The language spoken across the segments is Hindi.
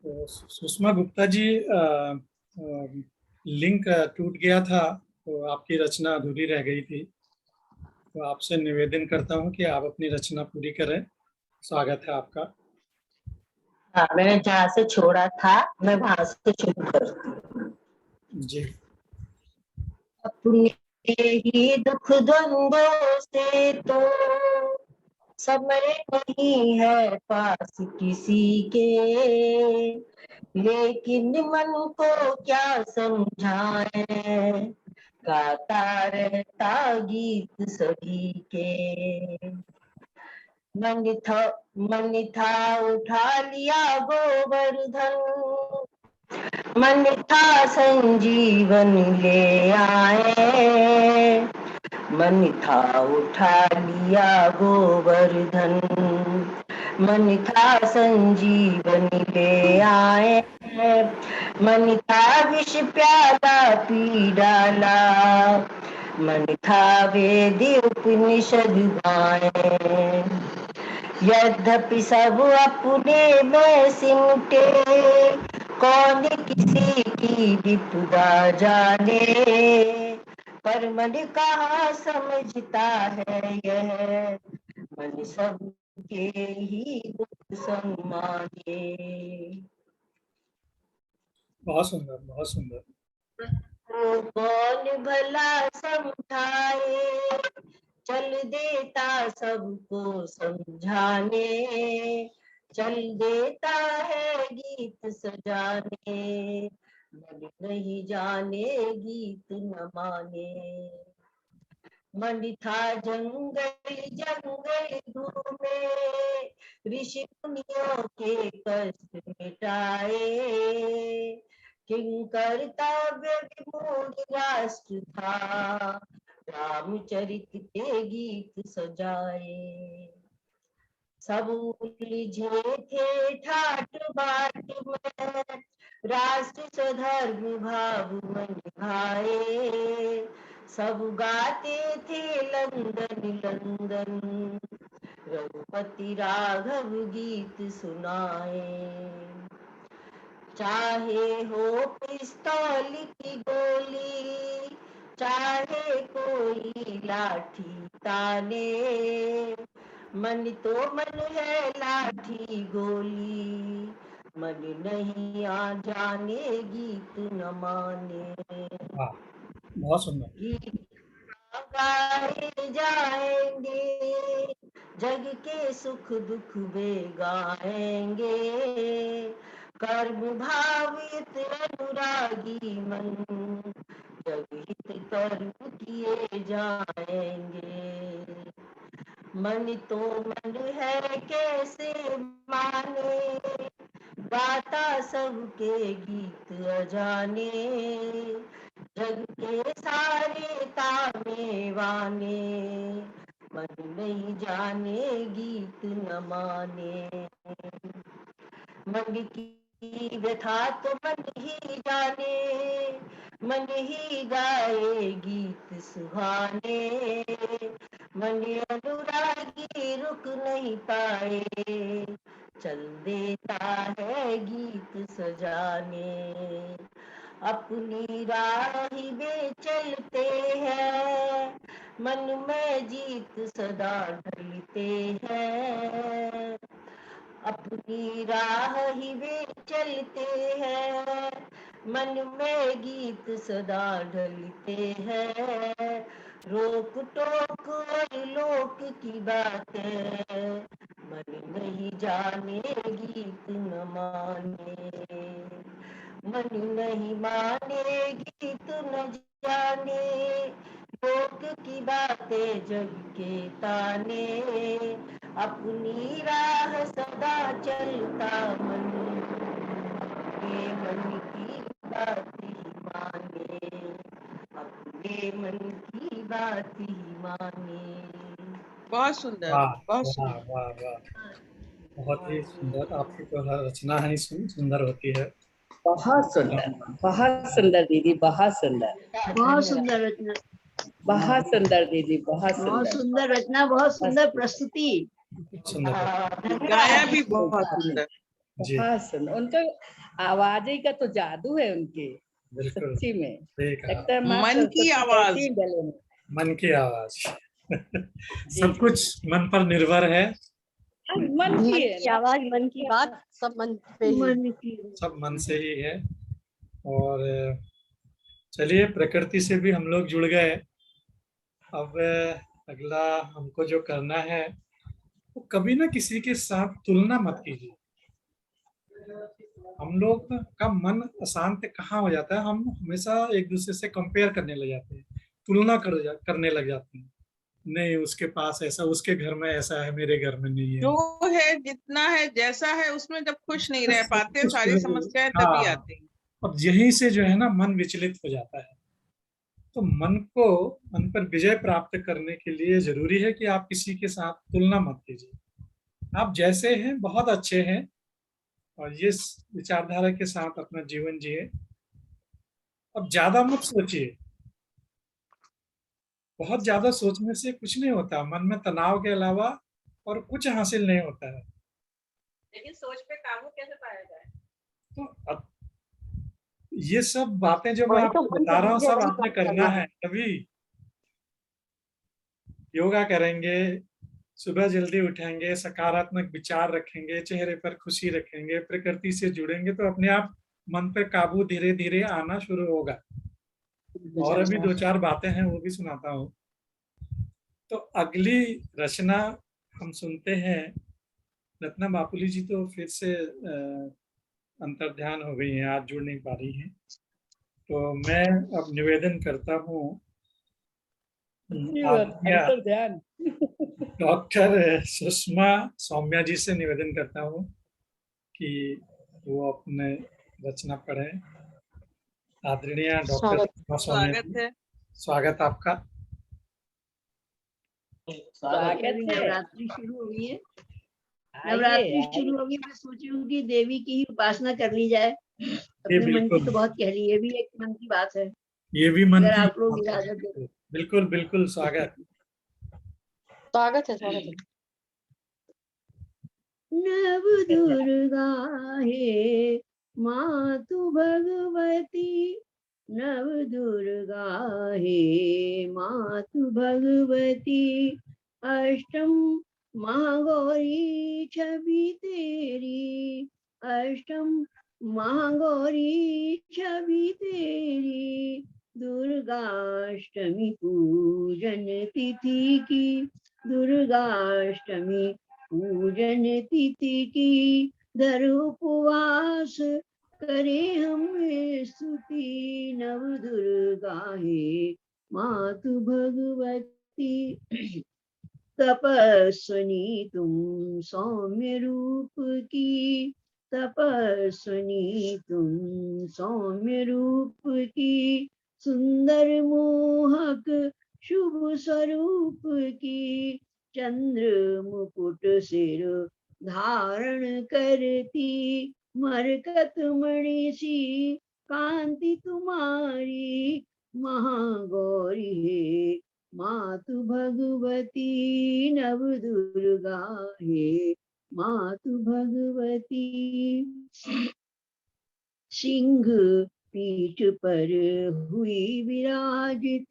तो सुषमा गुप्ता जी, लिंक टूट गया था तो आपकी रचना अधूरी रह गई थी। तो आपसे निवेदन करता हूं कि आप अपनी रचना पूरी करें। स्वागत है आपका। हाँ, मैंने जहाँ से छोड़ा था मैं वहां से शुरू करूँ। जी। अपने ही दुख द्वंद्वों से तो समय नहीं है पास किसी के, लेकिन मन को क्या समझाए, गाता रहता गीत सभी के। मन था उठा लिया गोवर्धन, मन था संजीवन ले आए, मन था उठा लिया गोवर्धन, मन था संजीवन ले आए, मन था विष प्याला पी डाला, मन था वेद उपनिषद गाए। यद्यपि सब अपने में सिमटे, कौन किसी की विपदा जाने, पर मन कहाँ समझता है यह, मन सबके ही दुख सम्माने। बहुत सुंदर, बहुत सुंदर। तो कौन भला समझाए, चल देता सबको समझाने, चल देता है गीत सजाने, मन नहीं जाने गीत न माने। मन था जंगल जंगल घूमे, ऋषि मुनियों के कष्ट मिटाए, किंकर्तव्य विमूढ़ राष्ट्र था, रामचरित के गीत सजाए। सब उलझे थे ठाट बाट में, राष्ट्र स्वधर्म भाव मन भाए, सब गाते थे लंदन लंदन, रघुपति राघव गीत सुनाए। चाहे हो पिस्तौल की गोली, चाहे कोई लाठी ताने, मन तो मन है लाठी गोली, मन नहीं आ जाने गीत न माने। बहुत सुंदर। गीत गाए जाएंगे, जग के सुख दुख वे गाएंगे, कर्म भावित अनुरागी मन, जग हित कर्म किए जाएंगे। मन तो मन है कैसे माने, गाता सबके गीत अजाने, जग के सारे ताने वाने, मन नहीं जाने गीत न माने। मन की व्यथा तो मन ही जाने, मन ही गाए गीत सुहाने, मन अनुरागी रुक नहीं पाए, चल देता है गीत सजाने। अपनी राह ही वे चलते हैं, मन में जीत सदा ढलते हैं, अपनी राह ही वे चलते हैं, मन में गीत सदा ढलते हैं, रोक टोक और लोक की बातें, मन नहीं जाने गीत न माने, मन नहीं माने गीत न जाने, लोक की बातें जग के ताने, अपनी राह सदा चलता मन, अपने मन की बात ही माने, अपने मन की बात ही माने। बहुत सुंदर, बहुत वाह सुंदर। वाह वाह, बहुत ही सुंदर। आपकी तो हर रचना ही सुंदर होती है। बहुत सुंदर दीदी, बहुत सुंदर, बहुत सुंदर रचना, बहुत सुंदर दीदी, बहुत बहुत सुंदर, सुंदर रचना, बहुत सुंदर प्रस्तुति। सुंदर। गाया भी बहुत सुंदर। जी बहुत सुंदर। उनका आवाज ही का तो जादू है उनके, बिल्कुल सच्ची में सही कहा। लगता है माँ मन की सरस्वती आवाज। कैसी गले में। मन की आवाज जी सब कुछ मन पर निर्भर है, मन की मन है की ना। आवाज, मन की बात, सब मन पे ही। मन की सब मन से ही है। और चलिए, प्रकृति से भी हम लोग जुड़ गए। अब अगला हमको जो करना है, वो कभी ना किसी के साथ तुलना मत कीजिए। हम लोग का मन अशांत कहाँ हो जाता है, हम हमेशा एक दूसरे से कंपेयर करने लग जाते हैं, तुलना करने लग जाते हैं। नहीं, उसके पास ऐसा, उसके घर में ऐसा है, मेरे घर में नहीं है। जो है, जितना है, जैसा है, उसमें जब खुश नहीं रह पाते, कुछ सारी समस्याएं तभी हाँ, आती हैं। अब यहीं से जो है ना मन विचलित हो जाता है। तो मन पर विजय प्राप्त करने के लिए जरूरी है कि आप किसी के साथ तुलना मत कीजिए। आप जैसे हैं बहुत अच्छे हैं, और ये विचारधारा के साथ अपना जीवन जिए। अब ज्यादा मत सोचिए, बहुत ज्यादा सोचने से कुछ नहीं होता, मन में तनाव के अलावा और कुछ हासिल नहीं होता है। लेकिन सोच पे काबू कैसे पाया जाए? तो अब ये सब बातें जो मैं वही तो आपको मन बता पर रहा हूँ, विजय सब वही आपने प्राप्त करना करना है। कभी योगा करेंगे, सुबह जल्दी उठेंगे, सकारात्मक विचार रखेंगे, चेहरे पर खुशी रखेंगे, प्रकृति से जुड़ेंगे, तो अपने आप मन पर काबू धीरे धीरे आना शुरू होगा। और अभी दो चार बातें हैं, वो भी सुनाता हूँ। तो अगली रचना हम सुनते हैं। रत्ना बापुली जी तो फिर से अंतर्ध्यान हो गई हैं, आज जुड़ नहीं पा रही हैं। तो मैं अब निवेदन करता हूँ आदरणीय अंतर ध्यान। डॉक्टर सुषमा सौम्या जी से निवेदन करता हूँ कि वो अपने रचना पढ़ें। आदरणीय डॉक्टर स्वागत। सुषमा सौम्या स्वागत जी, है। स्वागत आपका। स्वागत अभी है। नवरात्रि शुरू हो गई है। आइए नवरात्रि शुरू आइए। हो गई, मैं सोच रही हूँ कि देवी की ही उपासना कर ली जाए। ये अपने मन की बिल्कुल, तो बहुत कह ली, ये भी एक मन की बात है, ये भी मन अगर की आप लोग बात है। इजाजत दें। बिल्कुल बिल्कुल, स्वागत। स्वागत है, स्वागत है। नव दुर्गा हे मातु भगवती, नव दुर्गा हे मातु भगवती, अष्टम महागौरी छवि तेरी, अष्टम महागौरी छवि तेरी, दुर्गाष्टमी पूजन तिथि की, दुर्गाष्टमी पूजन तिथि की, धर उपवास करे हम स्तुति, नव दुर्गा हे मातु भगवती, तपस्विनी तुम सौम्य रूप की, तपस्विनी तुम सौम्य रूप की, सुंदर मोहक शुभ स्वरूप की, चंद्र मुकुट सिर धारण करती, मरकत मणि सी कांति तुम्हारी, महागौरी हे मातु भगवती, नव दुर्गा हे मातु भगवती, सिंह पीठ पर हुई विराजित,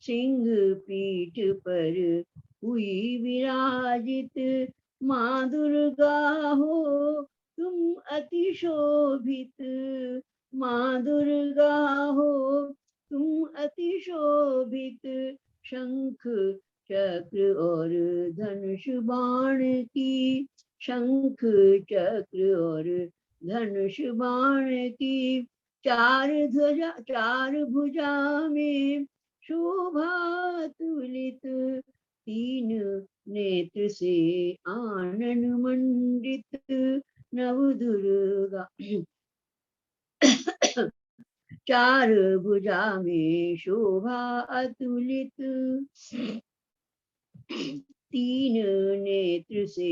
सिंह पीठ पर हुई विराजित, माँ दुर्गा हो तुम अति शोभित, माँ दुर्गा हो तुम अति शोभित, शंख चक्र और धनुष बाण की, शंख चक्र और धनुष बाण की, चार भुजा में शोभा तुलित, तीन नेत्र से आनन मंडित, नव दुर्गा चार भुजा में शोभा अतुलित, तीन नेत्र से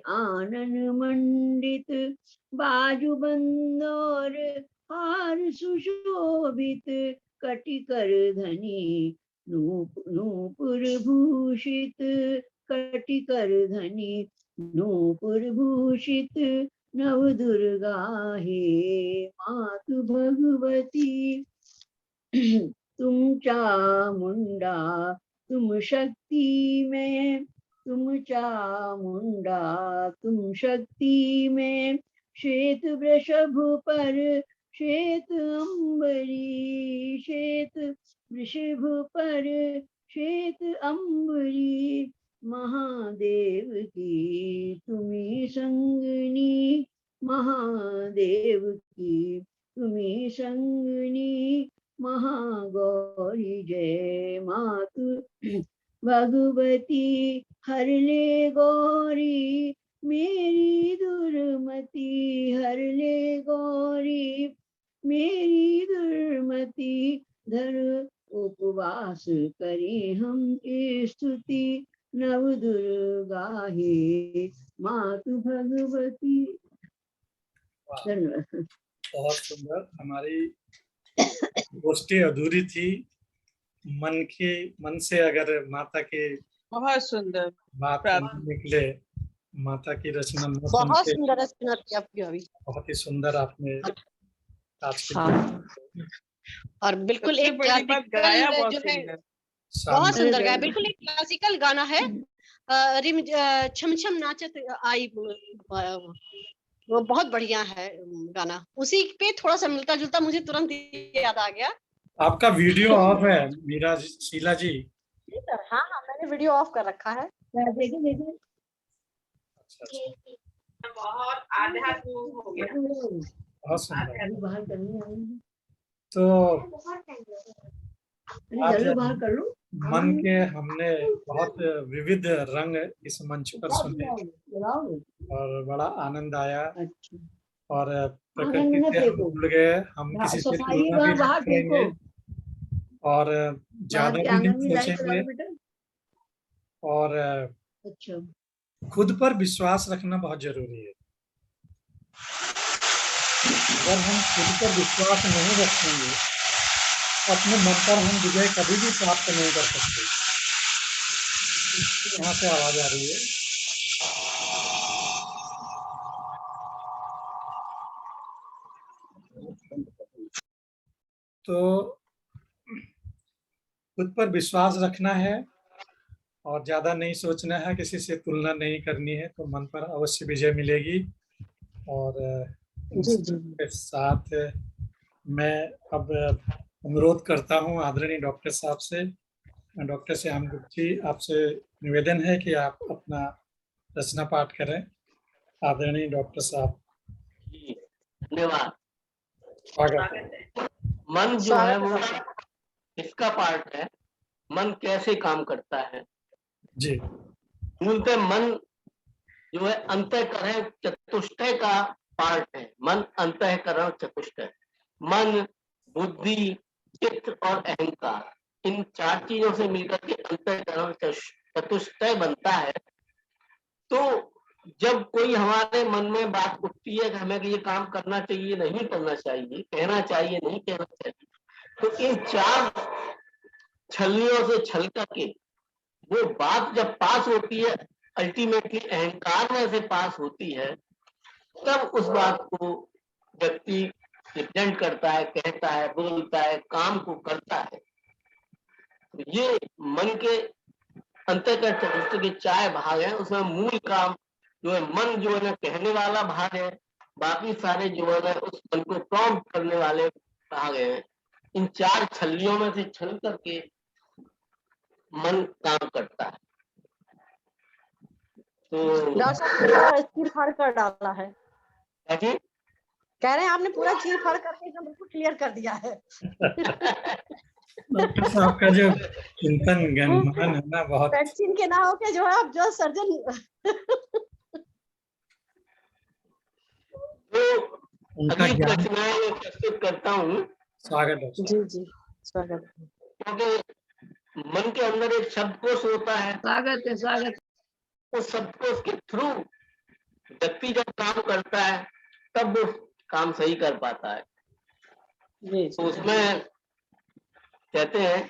आनन मंडित, बाजूबंद और हार सुशोभित, कटिकर धनी नूपुर भूषित, कटिकर धनी नूपुर भूषित, नव दुर्गा हे मातु भगवती। तुम चामुंडा तुम शक्ति में, तुम चामुंडा तुम शक्ति में। श्वेत वृषभ पर श्वेत अंबरी, श्वेत वृषभ पर श्वेत अंबरी। महादेव की तुम्ही संगनी, महादेव की तुम्ही संगनी। महागौरी जय मातु भगवती। हर ले गौरी मेरी दुर्मति, हर ले गौरी मेरी दुर्मति। धर उपवास करें हम स्तुति, नव दुर्गा हे मातु भगवती। धन्यवाद। बहुत सुंदर। हमारी गोष्ठी अधूरी थी। मन से अगर माता की बहुत सुंदर। बात नहीं निकले, माता की रचना न सुन बहुत के, सुंदर रचना थी आपकी अभी। बहुत ही सुंदर आपने आज के हाँ। और बिल्कुल सबसे एक बड़ी बात गाया बहुत जो है सुंदर। बहुत सामने सुंदर गाया, बिल्कुल एक क्लासिकल गाना है। रिम छम छम नाचत आई, वो बहुत बढ़िया है गाना। उसी पे थोड़ा सा मिलता जुलता मुझे तुरंत याद आ गया। आपका वीडियो ऑफ है मीरा शीला जी। हाँ हाँ, मैंने वीडियो ऑफ कर रखा है। देखिए देखिए अच्छा, बहुत आध्यात्म हो गया। बहुत सुंदर। बाहर करनी है, तो आज बाहर कर लो। मन के हमने बहुत विविध रंग इस मंच पर सुने और बड़ा आनंद आया। अच्छा, और प्रकृति से हम जुड़ गए, हम किसी से तुलना भी नहीं करेंगे और ज्यादा भी नहीं सोचेंगे। और अच्छा, खुद पर विश्वास रखना बहुत जरूरी है। अगर हम खुद पर विश्वास नहीं रखेंगे तो अपने मन पर हम विजय कभी भी प्राप्त नहीं कर सकते। यहाँ से आवाज आ रही है। तो खुद पर विश्वास रखना है और ज्यादा नहीं सोचना है, किसी से तुलना नहीं करनी है, तो मन पर अवश्य विजय मिलेगी। और इसके साथ मैं अब अनुरोध करता हूं आदरणीय डॉक्टर साहब से। डॉक्टर श्याम गुप्ता जी, आपसे निवेदन है कि आप अपना रचना पाठ करें। आदरणीय डॉक्टर साहब। धन्यवाद। स्वागत है। मन जो है वो इसका पार्ट है। मन कैसे काम करता है जी। मूलतः मन जो है अंतःकरण चतुष्टय का पार्ट है। मन अंतःकरण चतुष्टय, मन, बुद्धि, चित्त और अहंकार, इन चार चीजों से मिलकर के अंतःकरण चतुष्टय बनता है। तो जब कोई हमारे मन में बात उठती है कि हमें ये काम करना चाहिए, नहीं करना चाहिए, कहना चाहिए, नहीं कहना चाहिए, तो इन चार छलनियों से छल करके वो बात जब पास होती है, अल्टीमेटली अहंकार में से पास होती है, तब उस बात को व्यक्ति रिप्रेजेंट करता है, कहता है, बोलता है, काम को करता है। तो ये मन के अंतःकरण चतुष्टय के चार भाग हैं। उसमें मूल काम जो है मन जो है ना कहने वाला भाग है, बाकी सारे जो है उस मन को प्रॉम्प्ट करने वाले भाग हैं। इन चार छल्लियों में से छल करके मन काम करता है। तो डॉक्टर साहब पूरा चीर फाड़ कर डाला है। कह रहे हैं आपने पूरा चीर फाड़ करके एकदम बिल्कुल क्लियर कर दिया है। डॉक्टर साहब का जो चिंतन ज्ञान है ना, बहुत वैक्सीन के ना होके जो है आप जो सर्जन। तो उनका अगली ज्ञान। रचनाएं प्रस्तुत करता हूँ। स्वागत है। जी जी स्वागत। क्योंकि मन के अंदर एक शब्दकोश होता है। स्वागत है, स्वागत। उस शब्दकोश के थ्रू व्यक्ति जब काम करता है तब वो काम सही कर पाता है। तो उसमें कहते हैं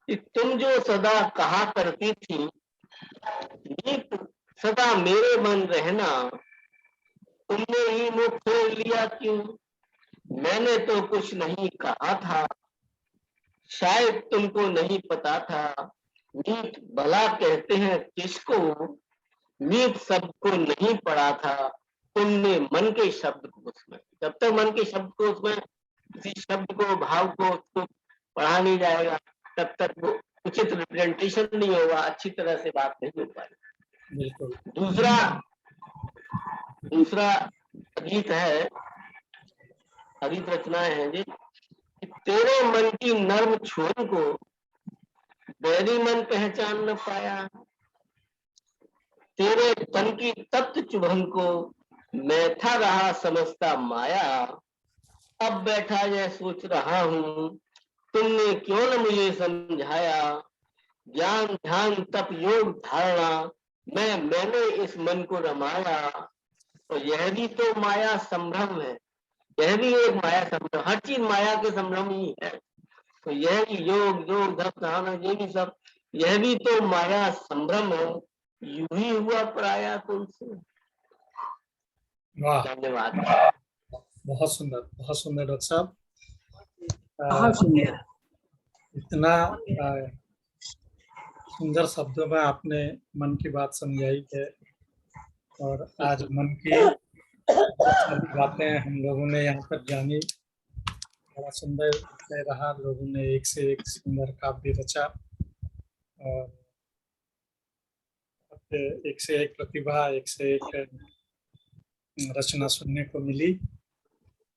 कि तुम जो सदा कहा करती थी, नीत सदा मेरे मन रहना, तुमने ही मुंह फेर लिया क्यों, मैंने तो कुछ नहीं कहा था, शायद तुमको नहीं पता था, मीत भला कहते हैं किसको, मीत शब्द को नहीं पढ़ा था तुमने मन के शब्द को उसमें। जब तक मन के शब्द को उसमें किसी शब्द को भाव को उसको पढ़ा नहीं जाएगा तब तक वो उचित रिप्रेजेंटेशन नहीं होगा, अच्छी तरह से बात नहीं हो पाएगी। बिल्कुल। दूसरा गीत है, गीत रचनाएं हैं जी। तेरे मन की नर्म छोर को बैरी मन पहचान न पाया, तेरे तन की तप्त चुभन को मैं था रहा समझता माया, अब बैठा यह सोच रहा हूँ तुमने क्यों न मुझे समझाया, ज्ञान ध्यान तप योग धारणा मैंने इस मन को रमाया, तो यह भी तो माया संभ्रम है, यह भी एक माया संभ्रम, हर चीज माया के संभ्रम ही है। तो यह भी योग योग धप धारणा ये भी सब यह भी तो माया संभ्रम है, यूं ही हुआ पराया तुमसे। वाह, धन्यवाद। बहुत सुंदर डॉक्टर साहब। बहुत सुंदर। इतना सुंदर शब्दों में आपने मन की बात समझाई है, और आज मन की बहुत सारी बातें हम लोगों ने यहाँ पर जानी। बड़ा सुंदर विषय रहा, लोगों ने एक से एक सुंदर काव्य रचा और एक से एक प्रतिभा, एक से एक रचना सुनने को मिली।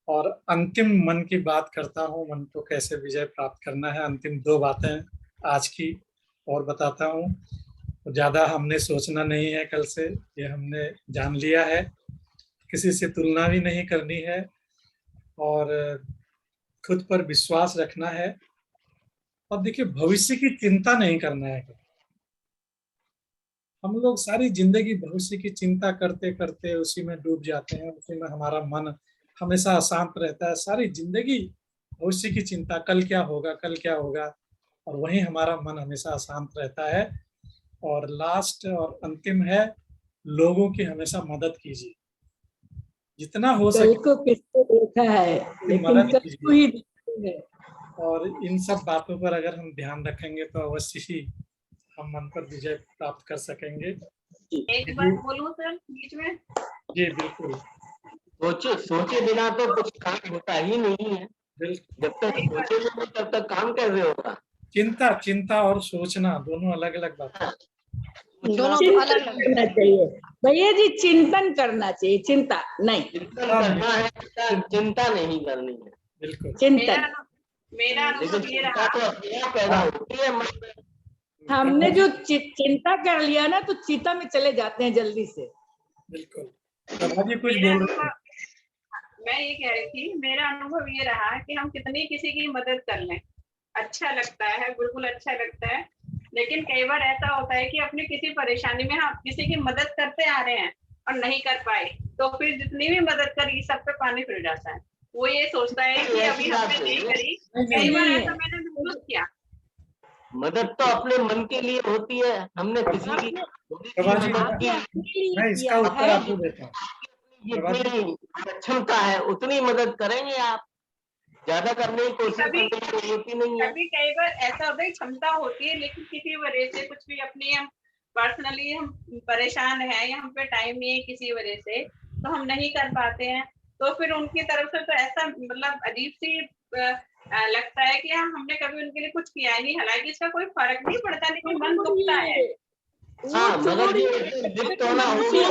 और अंतिम मन की बात करता हूँ, मन को कैसे विजय प्राप्त करना है। अंतिम 2 बातें आज की और बताता हूँ। तो ज़्यादा हमने सोचना नहीं है, कल से ये हमने जान लिया है। किसी से तुलना भी नहीं करनी है और खुद पर विश्वास रखना है। और देखिए, भविष्य की चिंता नहीं करना है। हम लोग सारी जिंदगी भविष्य की चिंता करते करते उसी में डूब जाते हैं, उसी में हमारा मन हमेशा अशांत रहता है। सारी जिंदगी भविष्य की चिंता, कल क्या होगा, कल क्या होगा, और वहीं हमारा मन हमेशा अशांत रहता है। और लास्ट और अंतिम है, लोगों की हमेशा मदद कीजिए, जितना हो कल सके को किसको देखा है, लेकिन मदद कल को ही देखते हैं। और इन सब बातों पर अगर हम ध्यान रखेंगे तो अवश्य ही हम मन पर विजय प्राप्त कर सकेंगे। एक बार बोलूं सर बीच में? जी बिल्कुल। सोचे बिना तो कुछ काम होता ही नहीं है। जब तक सोचे नहीं तब तक काम कैसे होगा। चिंता और सोचना दोनों अलग अलग बात है। दोनों चिंतन अलग अलग करना चाहिए भैया जी, चिंतन करना चाहिए, चिंता नहीं। चिंतन करना है, चिंता नहीं करनी है। बिल्कुल। चिंतन मेरा लेकिन अनुभव ये चिंता रहा, तो अपने आप पैदा होती है मन में। हमने जो चिंता कर लिया ना, तो चिता में चले जाते हैं जल्दी से। बिल्कुल। प्रभा जी कुछ मेरा बोल रहे अनुभव, मैं ये कह रही थी, मेरा अनुभव ये रहा कि हम कितनी किसी की मदद कर लें, अच्छा लगता है, बिल्कुल अच्छा लगता है। लेकिन कई बार ऐसा होता है कि अपनी किसी परेशानी में हम किसी की मदद करते आ रहे हैं और नहीं कर पाए, तो फिर जितनी भी मदद करी सब पे पानी फिर जाता है। वो ये सोचता है कि अभी हमने नहीं करी। कई बार ऐसा मैंने महसूस किया। मदद तो अपने मन के लिए होती है। हमने किसी की प्रभा जी, मदद की, मैं इसका उत्तर आपको देता हूँ। जितनी क्षमता है उतनी मदद करेंगे आप, ज्यादा करने की कोशिश करने की जरूरत होती नहीं है। कभी कई बार ऐसा होता है क्षमता होती है, लेकिन किसी वजह से कुछ भी अपनी हम पर्सनली हम परेशान है या हम पे टाइम नहीं है किसी वजह से, तो हम नहीं कर पाते हैं। तो फिर उनकी तरफ से तो ऐसा मतलब अजीब सी लगता है कि हाँ, हमने कभी उनके लिए कुछ किया ही नहीं। हालांकि इसका कोई फर्क नहीं पड़ता, लेकिन मन दुखता है। हाँ, मगर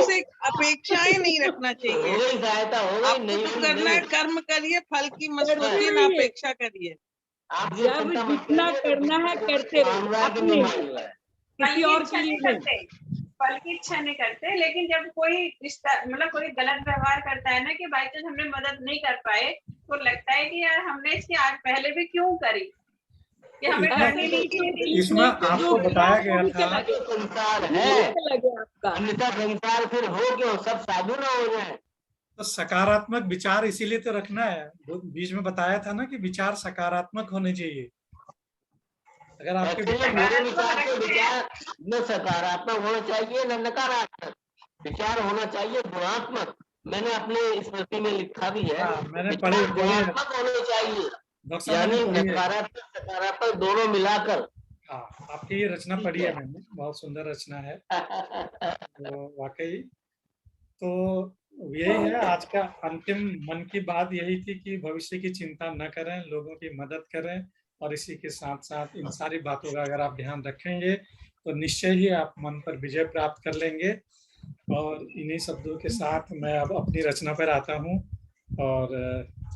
से अपेक्षाएं नहीं रखना चाहिए। सहायता हो गई, आपको नहीं जो करना है कर्म करिए, फल की मत सोचिए, ना अपेक्षा करिए। आप जब जितना करना है करते रहो, अपने किसी और के लिए नहीं। फल की इच्छा नहीं करते। लेकिन जब कोई मतलब कोई गलत व्यवहार करता है ना, कि बाई चांस हमने मदद नहीं कर पाए, तो लगता है कि यार हमने इसकी आज पहले भी क्यों करी, कि हमें करनी नहीं चाहिए। इसमें आपको बताया गया था संसार है, अन्यथा संसार फिर हो क्यों, सब साधु ना हो जाए। तो सकारात्मक विचार इसीलिए तो रखना है। बीच में बताया था ना कि विचार सकारात्मक होने चाहिए। अगर आपके मेरे विचार से विचार न सकारात्मक होना चाहिए न नकारात्मक, विचार होना चाहिए गुणात्मक। मैंने अपने स्मृति में लिखा भी है। हाँ, मैंने विचार पढ़ी गुणात्मक होने चाहिए, डॉक्टर साहब, यानी मैंने पढ़ी है। नकारात्मक सकारात्मक दोनों मिलाकर। हाँ, आपकी ये रचना ठीक पढ़ी है। है मैंने, बहुत सुंदर रचना है। तो वाकई तो यही है आज का अंतिम मन की बात, यही थी कि भविष्य की चिंता न करें, लोगों की मदद करें, और इसी के साथ साथ इन सारी बातों का अगर आप ध्यान रखेंगे तो निश्चय ही आप मन पर विजय प्राप्त कर लेंगे। और इन्हीं शब्दों के साथ मैं अब अपनी रचना पर आता हूँ और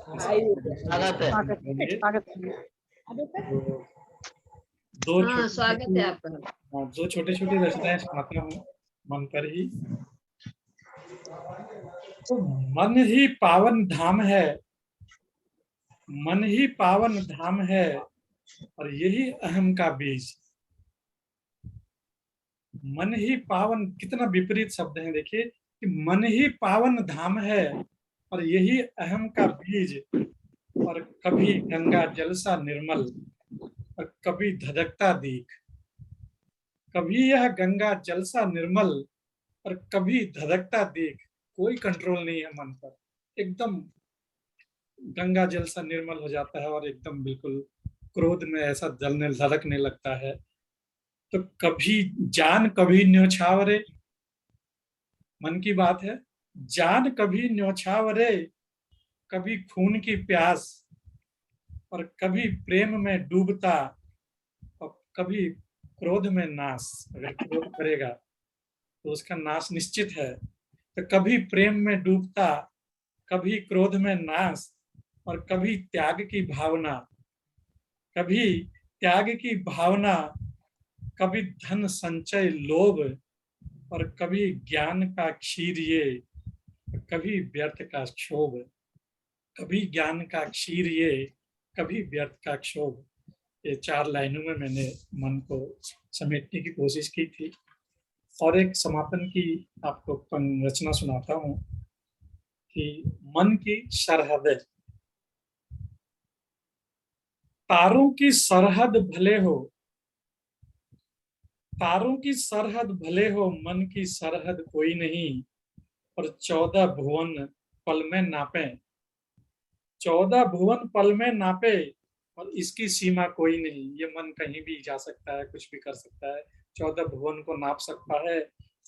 स्वागत है। दो हाँ, स्वागत है आपका। दो छोटी छोटी रचनाएं सुनाता हूँ मन पर ही। तो मन ही पावन धाम है, मन ही पावन धाम है, और यही अहम का बीज। मन ही पावन, कितना विपरीत शब्द है देखिए, कि मन ही पावन धाम है और यही अहम का बीज, और कभी गंगा जल सा निर्मल और कभी धधकता दीख। कभी यह गंगा जल सा निर्मल और कभी धधकता दीख। कोई कंट्रोल नहीं है मन पर, एकदम गंगा जल सा निर्मल हो जाता है और एकदम बिल्कुल क्रोध में ऐसा जलने धड़कने लगता है। तो कभी जान कभी न्योछावरे, मन की बात है, जान कभी न्योछावरे, कभी खून की प्यास, और कभी प्रेम में डूबता और कभी क्रोध में नाश। अगर क्रोध करेगा तो उसका नाश निश्चित है। तो कभी प्रेम में डूबता, कभी क्रोध में नाश, और कभी त्याग की भावना, कभी त्याग की भावना, कभी धन संचय लोभ, और कभी ज्ञान का क्षीर्य, कभी व्यर्थ का क्षोभ। कभी ज्ञान का क्षीर्य, कभी व्यर्थ का क्षोभ। ये 4 लाइनों में मैंने मन को समेटने की कोशिश की थी। और एक समापन की आपको रचना सुनाता हूँ कि मन की सरहद। तारों की सरहद भले हो, तारों की सरहद भले हो, मन की सरहद कोई नहीं, और 14 भुवन पल में नापे। 14 भुवन पल में नापे और इसकी सीमा कोई नहीं। ये मन कहीं भी जा सकता है, कुछ भी कर सकता है, 14 भुवन को नाप सकता है।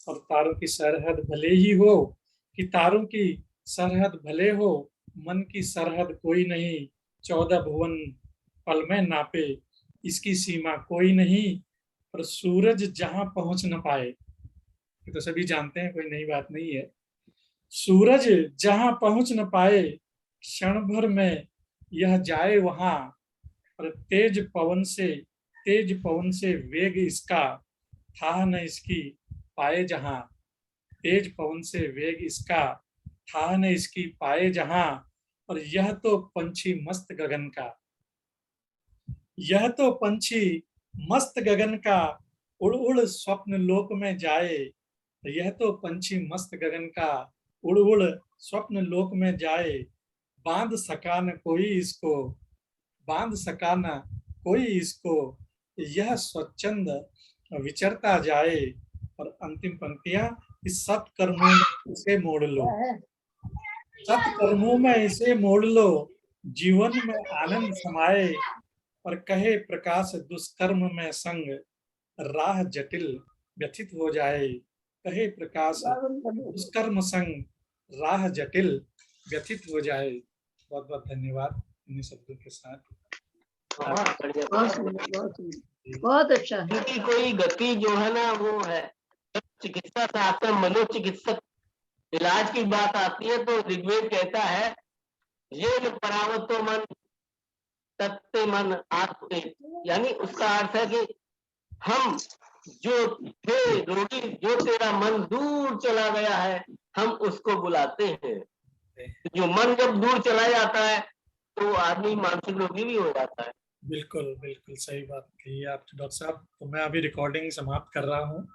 और तारों की सरहद भले ही हो, कि तारों की सरहद भले हो, मन की सरहद कोई नहीं, 14 भुवन पल में नापे, इसकी सीमा कोई नहीं। पर सूरज जहां पहुंच न पाए, ये तो सभी जानते हैं, कोई नई बात नहीं है। सूरज जहां पहुंच न पाए, क्षण भर में यह जाए वहां, और तेज पवन से वेग इसका, था न इसकी पाए जहां। तेज पवन से वेग इसका, था न इसकी पाए जहां। और यह तो पंछी मस्त गगन का, यह तो पंछी मस्त गगन का, उड़ उड़ स्वप्न लोक में जाए। यह तो पंछी मस्त गगन का, उड़ उड़ स्वप्न लोक में जाए। बांध सका न कोई इसको, बांध सका न कोई इसको, यह स्वच्छंद विचरता जाए। और अंतिम पंक्तियां, इस सत्कर्मों में इसे मोड़ लो, सत्कर्मों में इसे मोड़ लो, जीवन में आनंद समाए। और कहे प्रकाश दुष्कर्म में संग, राह जटिल व्यथित हो जाए। कहे प्रकाश दुष्कर्म संग, राह जटिल व्यथित हो जाए। बहुत बहुत धन्यवाद इन शब्दों के साथ। बहुत अच्छा। क्योंकि कोई गति जो है ना वो है, चिकित्सा से आते हैं, मनोचिकित्सक इलाज की बात आती है तो ऋग्वेद कहता है, ये परावतो मन तत्ते मन आत्मे, यानी उसका अर्थ है कि हम जो थे रोगी, जो तेरा मन दूर चला गया है, हम उसको बुलाते हैं। जो मन जब दूर चला जाता है तो आदमी मानसिक रोगी भी हो जाता है। बिल्कुल बिल्कुल सही बात कही आप डॉक्टर साहब। तो मैं अभी रिकॉर्डिंग समाप्त कर रहा हूँ।